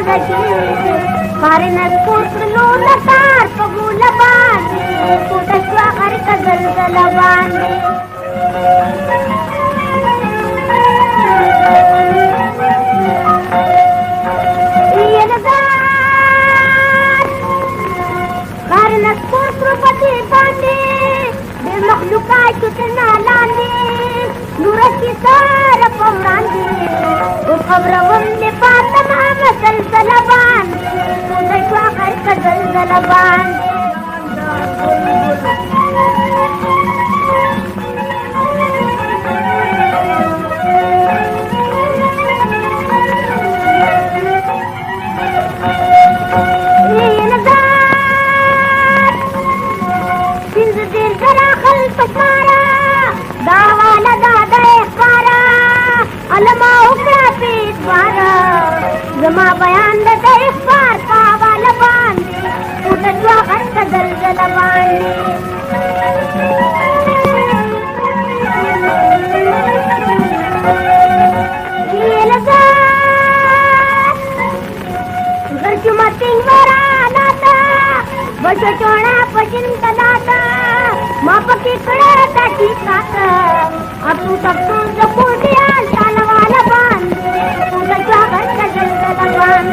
Marinas putlo latar pagulaban, putas wakar kagaldalaban. Iyanagan, marinas putlo pati bandi, makhlukay kutanalani, nuras kita rapamrandi, ukabrawam ne patama masal salaban. Dalaban Sinzir darakal pasmara dawala dada ekbara alama ukra pitwara zama bayan dada ekbar kawala ban udadwa karta daldalaban yelaga garchumating varanata bajona pajintalata mapakikda tatikata atu taptu japudiya talawala ban udadwa karta daldalaban